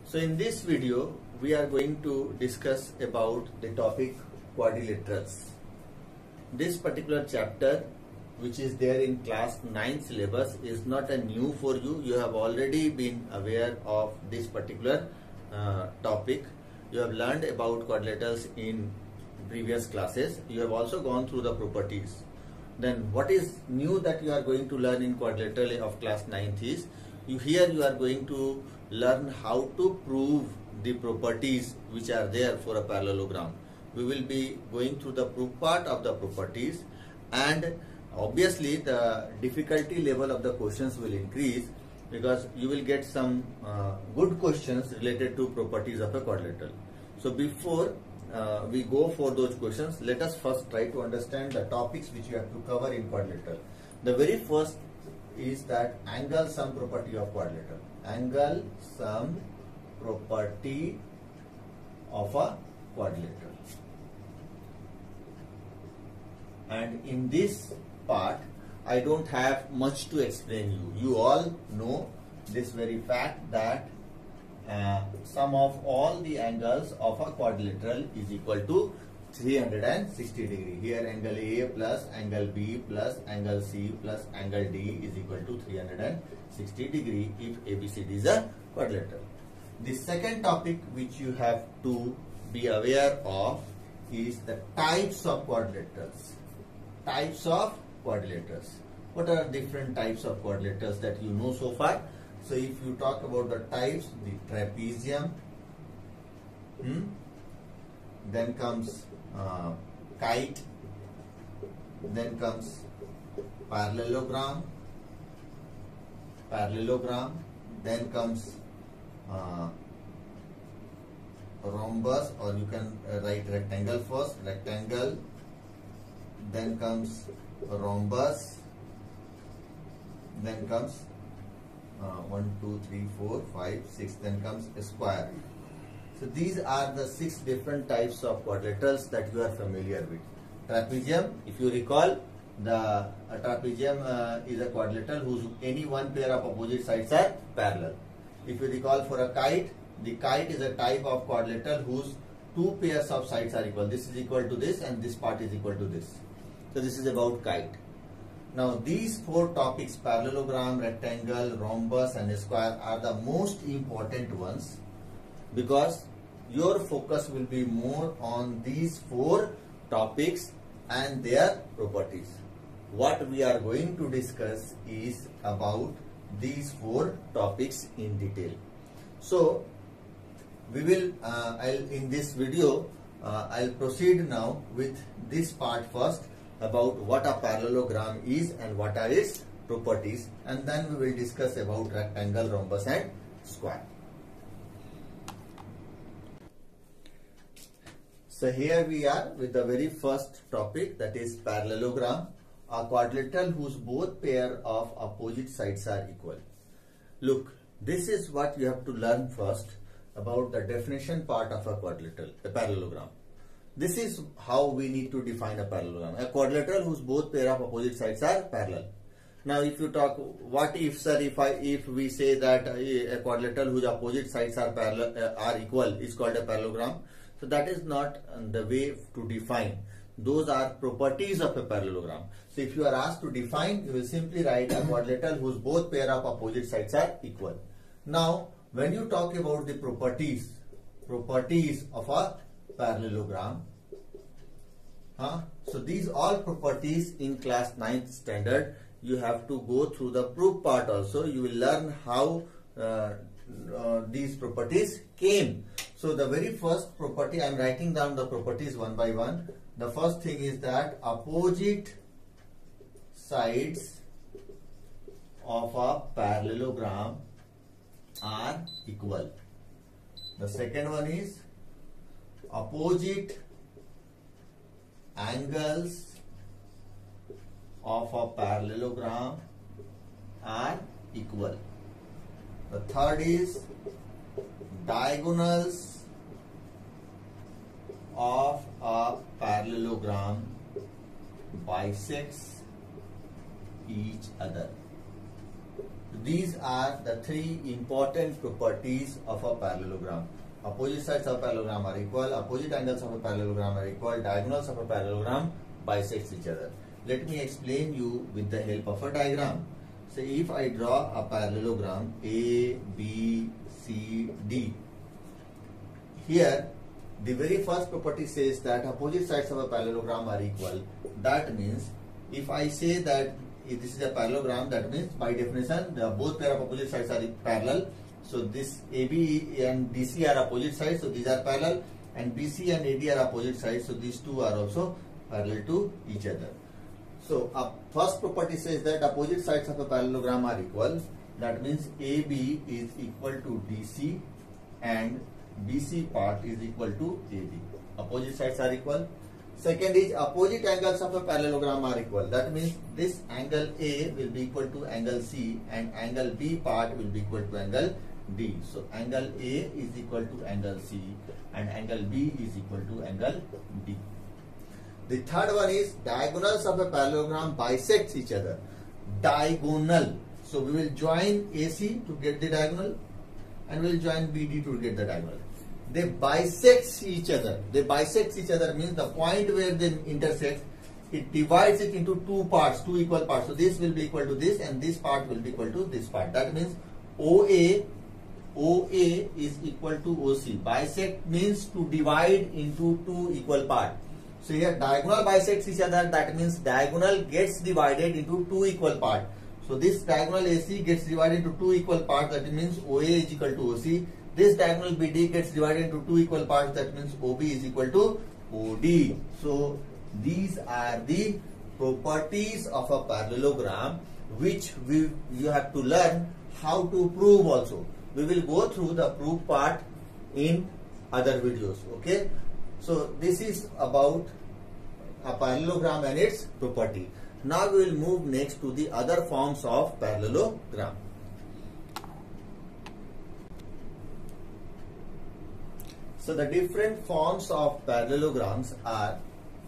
So in this video, we are going to discuss about the topic quadrilaterals. This particular chapter, which is there in class 9 syllabus, is not a new for you. You have already been aware of this particular topic. You have learned about quadrilaterals in previous classes. You have also gone through the properties. Then what is new that you are going to learn in quadrilateral of class 9th is, here you are going to learn how to prove the properties which are there for a parallelogram. We will be going through the proof part of the properties, and obviously the difficulty level of the questions will increase because you will get some good questions related to properties of a quadrilateral. So before we go for those questions, let us first try to understand the topics which you have to cover in quadrilateral. The very first is that angle sum property of quadrilateral. Angle sum property of a quadrilateral. And in this part, I don't have much to explain you. You all know this very fact that sum of all the angles of a quadrilateral is equal to 360 degree. Here angle A plus angle B plus angle C plus angle D is equal to 360 degree if ABCD is a quadrilateral. The second topic which you have to be aware of is the types of quadrilaterals. Types of quadrilaterals. What are different types of quadrilaterals that you know so far? So if you talk about the types, the trapezium, then comes kite, then comes parallelogram, then comes rhombus, or you can write rectangle first, rectangle, then comes rhombus, then comes 1, 2, 3, 4, 5, 6, then comes a square. So these are the 6 different types of quadrilaterals that you are familiar with. Trapezium, if you recall, the trapezium is a quadrilateral whose any one pair of opposite sides are parallel. If you recall, for a kite, the kite is a type of quadrilateral whose 2 pairs of sides are equal. This is equal to this and this part is equal to this. So this is about kite. Now these 4 topics, parallelogram, rectangle, rhombus and square, are the most important ones because your focus will be more on these 4 topics and their properties. What we are going to discuss is about these 4 topics in detail. So we will in this video I'll proceed now with this part first, about what a parallelogram is and what are its properties, and then we will discuss about rectangle, rhombus and square. So here we are with the very first topic, that is parallelogram, a quadrilateral whose both pair of opposite sides are equal. Look, this is what you have to learn first about the definition part of a quadrilateral, a parallelogram. This is how we need to define a parallelogram. A quadrilateral whose both pair of opposite sides are parallel. Now if you talk, what if sir, if we say that a quadrilateral whose opposite sides are parallel are equal is called a parallelogram. So that is not the way to define. Those are properties of a parallelogram. So if you are asked to define, you will simply write a quadrilateral whose both pair of opposite sides are equal. Now when you talk about the properties of a parallelogram, so these all properties in class 9th standard, you have to go through the proof part also. You will learn how these properties came. So the very first property, I am writing down the properties one by one. The first thing is that opposite sides of a parallelogram are equal. The second one is opposite angles of a parallelogram are equal. The third is diagonals of a parallelogram bisects each other. These are the three important properties of a parallelogram. Opposite sides of a parallelogram are equal, opposite angles of a parallelogram are equal, diagonals of a parallelogram bisects each other. Let me explain you with the help of a diagram. So if I draw a parallelogram A, B, C, D, here the very first property says that opposite sides of a parallelogram are equal. That means if I say that if this is a parallelogram, that means by definition both pair of opposite sides are parallel. So this AB and DC are opposite sides, so these are parallel, and BC and AD are opposite sides, so these two are also parallel to each other. So first property says that opposite sides of a parallelogram are equal. That means AB is equal to DC and BC part is equal to AD. Opposite sides are equal. Second is opposite angles of a parallelogram are equal. That means this angle A will be equal to angle C and angle B part will be equal to angle D. So angle A is equal to angle C and angle B is equal to angle D. The third one is diagonals of a parallelogram bisects each other. Diagonal. So we will join AC to get the diagonal and we will join BD to get the diagonal. They bisect each other. They bisect each other means the point where they intersect, it divides it into two parts, two equal parts. So this will be equal to this and this part will be equal to this part. That means OA is equal to OC. Bisect means to divide into two equal parts. So here diagonal bisects each other. That means diagonal gets divided into two equal parts. So this diagonal AC gets divided into two equal parts. That means OA is equal to OC. This diagonal BD gets divided into two equal parts. That means OB is equal to OD. So these are the properties of a parallelogram which you have to learn how to prove also. We will go through the proof part in other videos. Okay. So this is about a parallelogram and its property. Now we will move next to the other forms of parallelogram. So the different forms of parallelograms are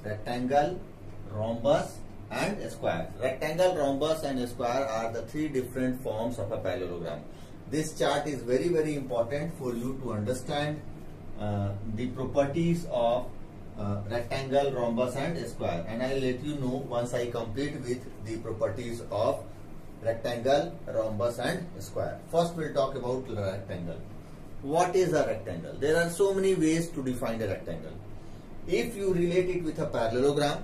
rectangle, rhombus and square. Rectangle, rhombus and square are the three different forms of a parallelogram. This chart is very, very important for you to understand the properties of rectangle, rhombus and square, and I will let you know once I complete with the properties of rectangle, rhombus and square. First we will talk about rectangle. What is a rectangle? There are so many ways to define a rectangle. If you relate it with a parallelogram,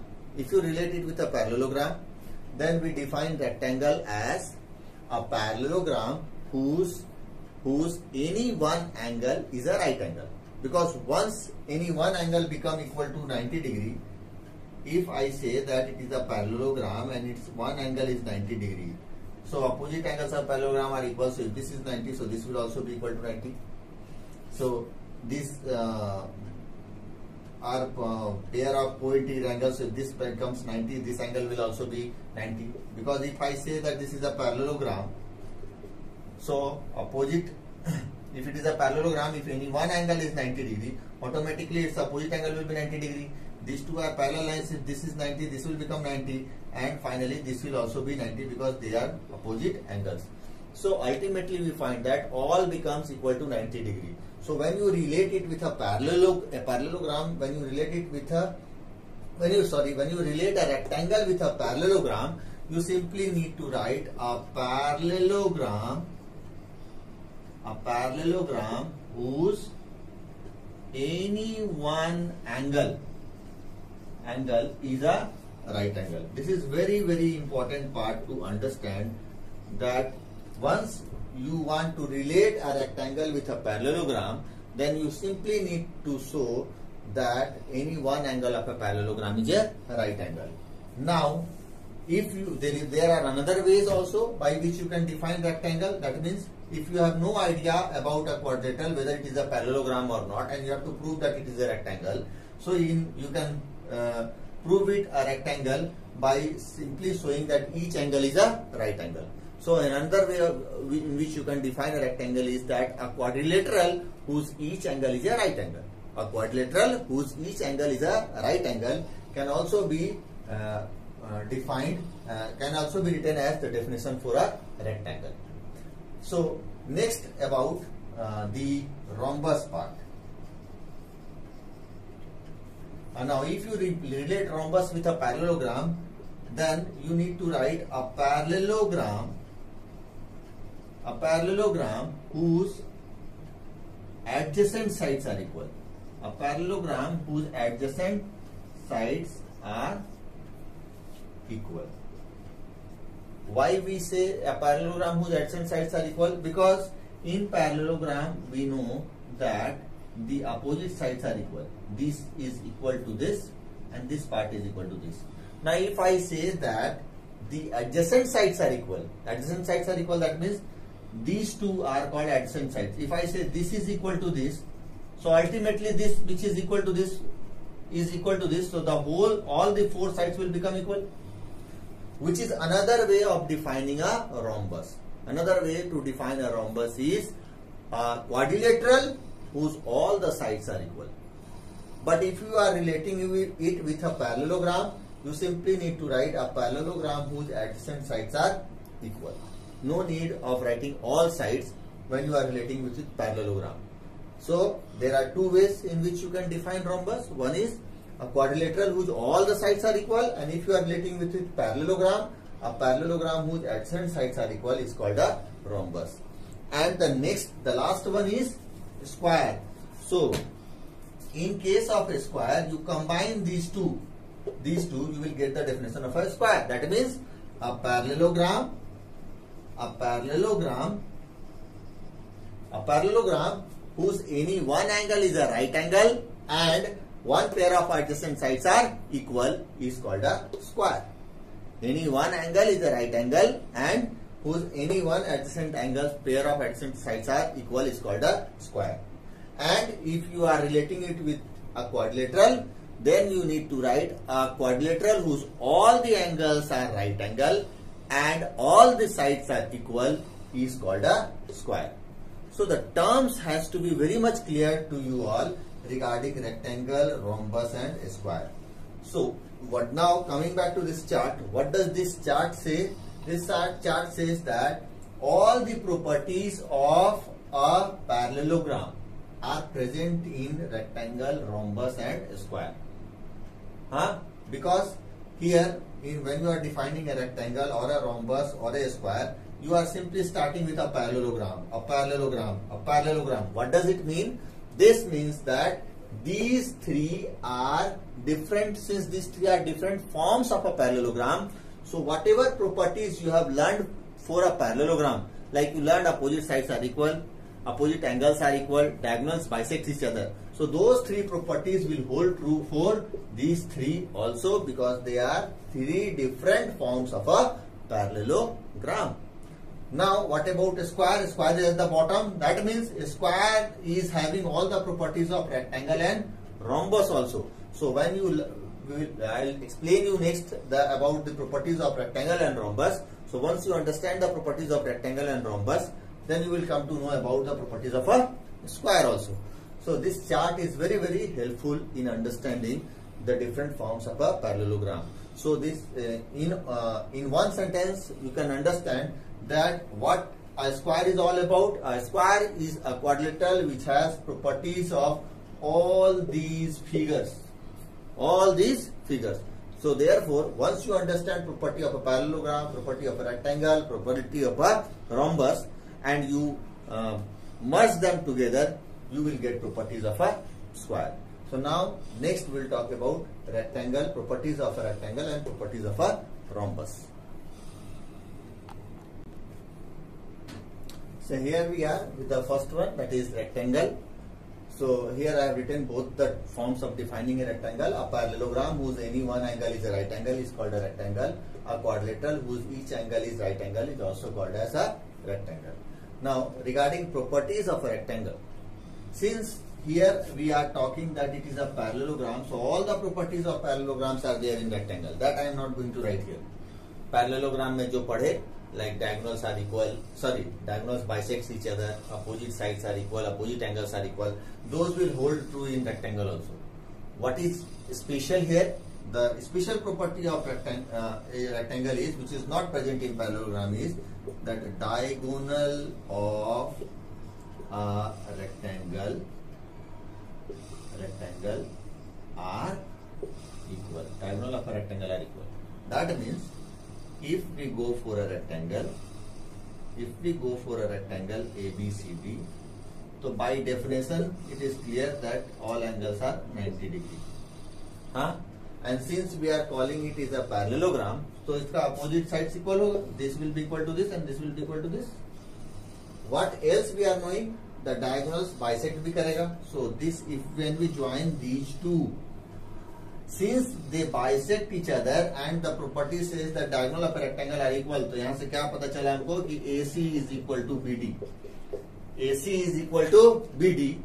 then we define rectangle as a parallelogram whose any one angle is a right angle. Because once any one angle become equal to 90 degree, if I say that it is a parallelogram and its one angle is 90 degree, so opposite angles of parallelogram are equal. So if this is 90, so this will also be equal to 90. So this are pair of co-integral angles. So if this becomes 90, this angle will also be 90. Because if I say that this is a parallelogram, so opposite, if it is a parallelogram, if any one angle is 90 degree, automatically its opposite angle will be 90 degree. These two are parallel lines. If this is 90, this will become 90, and finally this will also be 90 because they are opposite angles. So ultimately we find that all becomes equal to 90 degree. So when you relate it with a parallelogram, when you relate it with a, when you relate a rectangle with a parallelogram, you simply need to write a parallelogram whose any one angle is a right angle. This is very, very important part to understand, that once you want to relate a rectangle with a parallelogram, then you simply need to show that any one angle of a parallelogram is a right angle. Now, if you there are another ways also by which you can define rectangle. That means if you have no idea about a quadrilateral, whether it is a parallelogram or not, and you have to prove that it is a rectangle, so you can prove it a rectangle by simply showing that each angle is a right angle. So another way in which you can define a rectangle is that a quadrilateral whose each angle is a right angle. A quadrilateral whose each angle is a right angle can also be defined, can also be written as the definition for a rectangle. So next about the rhombus part. Now if you relate rhombus with a parallelogram, then you need to write a parallelogram whose adjacent sides are equal. A parallelogram whose adjacent sides are equal. Why we say a parallelogram whose adjacent sides are equal? Because in parallelogram we know that the opposite sides are equal. This is equal to this and this part is equal to this. Now if I say that the adjacent sides are equal, that means these two are called adjacent sides. If I say this is equal to this, so ultimately this which is equal to this is equal to this, so the whole, all the four sides will become equal, which is another way of defining a rhombus. Another way to define a rhombus is a quadrilateral whose all the sides are equal. But if you are relating it with a parallelogram, you simply need to write a parallelogram whose adjacent sides are equal. No need of writing all sides when you are relating with it parallelogram. So there are two ways in which you can define rhombus. One is a quadrilateral whose all the sides are equal, and if you are relating with it parallelogram, a parallelogram whose adjacent sides are equal is called a rhombus. And the last one is square. So in case of a square, you combine these two, you will get the definition of a square. That means a parallelogram whose any one angle is a right angle and one pair of adjacent sides are equal is called a square. Any one angle is a right angle and whose any one adjacent angle, pair of adjacent sides are equal is called a square. And if you are relating it with a quadrilateral, then you need to write a quadrilateral whose all the angles are right angle and all the sides are equal is called a square. So the terms has to be very much clear to you all regarding rectangle, rhombus and square. So what now, coming back to this chart, what does this chart say? This chart says that all the properties of a parallelogram are present in rectangle, rhombus and square. Because here when you are defining a rectangle or a rhombus or a square, you are simply starting with a parallelogram. What does it mean? This means that these three are different, since these three are different forms of a parallelogram. So whatever properties you have learned for a parallelogram, like you learned opposite sides are equal, opposite angles are equal, diagonals bisect each other. So those three properties will hold true for these three also, because they are three different forms of a parallelogram. Now what about a square? A square is at the bottom. That means a square is having all the properties of rectangle and rhombus also. So when I'll explain you next about the properties of rectangle and rhombus. So once you understand the properties of rectangle and rhombus, then you will come to know about the properties of a square also. So this chart is very, very helpful in understanding the different forms of a parallelogram. So this in one sentence you can understand that what a square is all about. A square is a quadrilateral which has properties of all these figures. So therefore, once you understand property of a parallelogram, property of a rectangle, property of a rhombus, and you merge them together, you will get properties of a square. So now next we will talk about rectangle, properties of a rectangle and properties of a rhombus. So here we are with the first one, that is rectangle. So here I have written both the forms of defining a rectangle. A parallelogram whose any one angle is a right angle is called a rectangle. A quadrilateral whose each angle is right angle is also called as a rectangle. Now regarding properties of a rectangle, since here we are talking that it is a parallelogram, so all the properties of parallelograms are there in rectangle. That I am not going to write here. Parallelogram mein jo padhe, like diagonals are equal, diagonals bisect each other, opposite sides are equal, opposite angles are equal, those will hold true in rectangle also. What is special here? the special property of a rectangle is, which is not present in parallelogram, is that diagonal of a rectangle are equal. Diagonal of a rectangle are equal. That means if we go for a rectangle ABCD, so by definition it is clear that all angles are 90 degree. And since we are calling it is a parallelogram, so इसका opposite sides equal होगा. This will be equal to this and this will be equal to this. What else we are knowing? The diagonals bisect भी करेगा. So this, if when we join these two, since they bisect each other and the property says that diagonal of a rectangle are equal, तो यहाँ से क्या पता चला हमको कि AC is equal to BD. AC is equal to BD,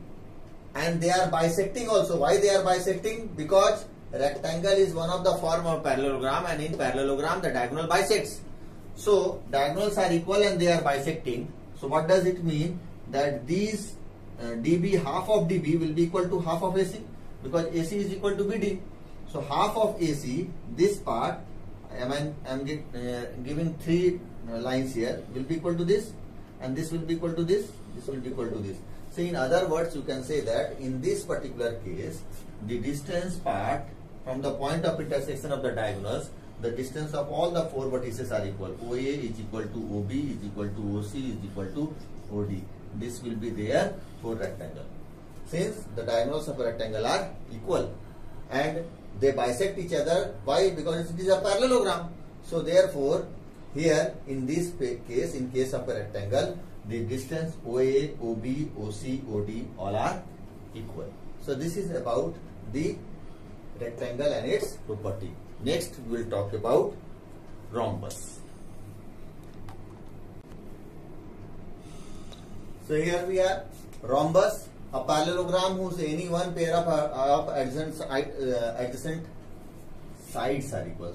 and they are bisecting also. Why they are bisecting? Because rectangle is one of the form of parallelogram, and in parallelogram the diagonal bisects. So diagonals are equal and they are bisecting. So what does it mean? That these dB, half of dB will be equal to half of AC, because AC is equal to BD. So half of AC, this part, I'm giving three lines here, will be equal to this, and this will be equal to this, this will be equal to this. So in other words, you can say that in this particular case, the distance part from the point of intersection of the diagonals, the distance of all the four vertices are equal. OA is equal to OB is equal to OC is equal to OD. This will be there for rectangle. Since the diagonals of a rectangle are equal and they bisect each other, why? Because it is a parallelogram. So therefore, here in this case, in case of a rectangle, the distance OA, OB, OC, OD all are equal. So this is about the rectangle and its property. Next we will talk about rhombus. So here we are, rhombus, a parallelogram whose any one pair of adjacent sides are equal.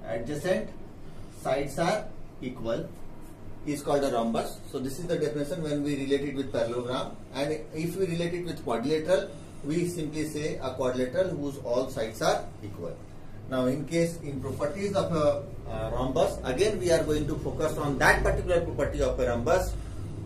Adjacent sides are equal is called a rhombus. So this is the definition when we relate it with parallelogram, and if we relate it with quadrilateral, we simply say a quadrilateral whose all sides are equal. Now in properties of a rhombus, again we are going to focus on that particular property of a rhombus,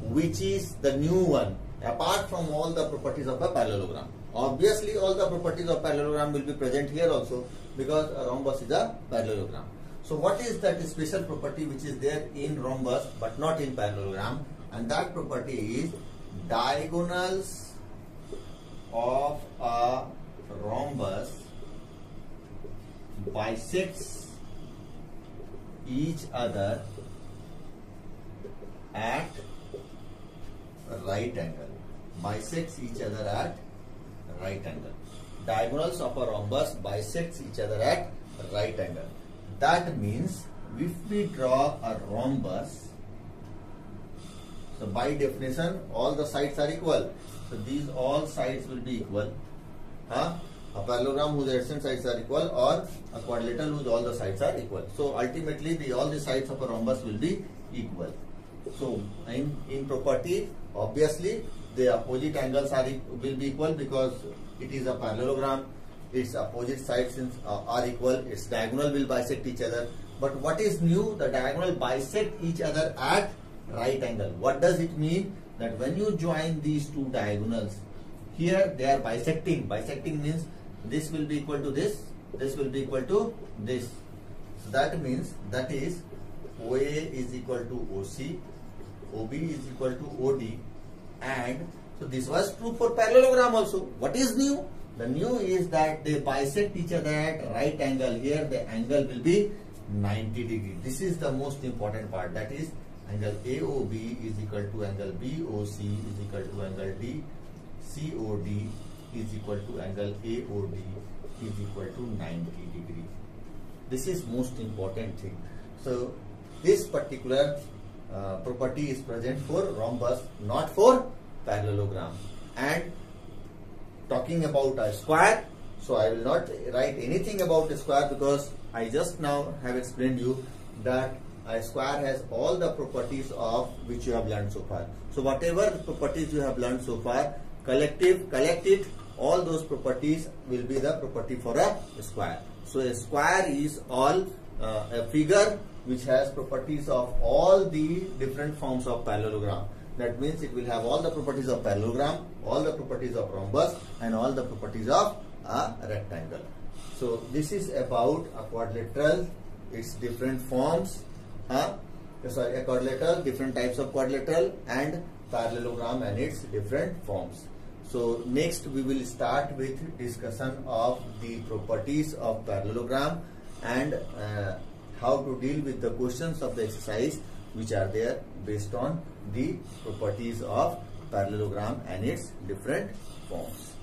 which is the new one, apart from all the properties of a parallelogram. Obviously all the properties of parallelogram will be present here also, because a rhombus is a parallelogram. So what is that special property which is there in rhombus but not in parallelogram? And that property is diagonals of a rhombus bisects each other at right angle. Bisects each other at right angle. Diagonals of a rhombus bisects each other at right angle. That means if we draw a rhombus, so by definition all the sides are equal. So these all sides will be equal. A parallelogram whose adjacent sides are equal, or a quadrilateral whose all the sides are equal. So ultimately all the sides of a rhombus will be equal. So in property, obviously the opposite angles will be equal, because it is a parallelogram. Its opposite sides are equal. Its diagonal will bisect each other. But what is new? The diagonal bisect each other at right angle. What does it mean? That when you join these two diagonals, here they are bisecting. Bisecting means this will be equal to this, this will be equal to this. So that means that is OA is equal to OC, OB is equal to OD, and so this was true for parallelogram also. What is new? The new is that they bisect each other at right angle. Here the angle will be 90 degree. This is the most important part. That is angle AOB is equal to angle BOC is equal to angle DCOD is equal to angle AOD is equal to 90 degree. This is most important thing. So this particular property is present for rhombus, not for parallelogram. And talking about a square, so I will not write anything about a square, because I just now have explained you that a square has all the properties of which you have learned so far. So whatever properties you have learned so far, collect it, all those properties will be the property for a square. So a square is all a figure which has properties of all the different forms of parallelogram. That means it will have all the properties of parallelogram, all the properties of rhombus, and all the properties of a rectangle. So this is about a quadrilateral, its different forms, a quadrilateral, different types of quadrilateral, and parallelogram and its different forms. So next we will start with discussion of the properties of parallelogram and how to deal with the questions of the exercise which are there based on the properties of parallelogram and its different forms.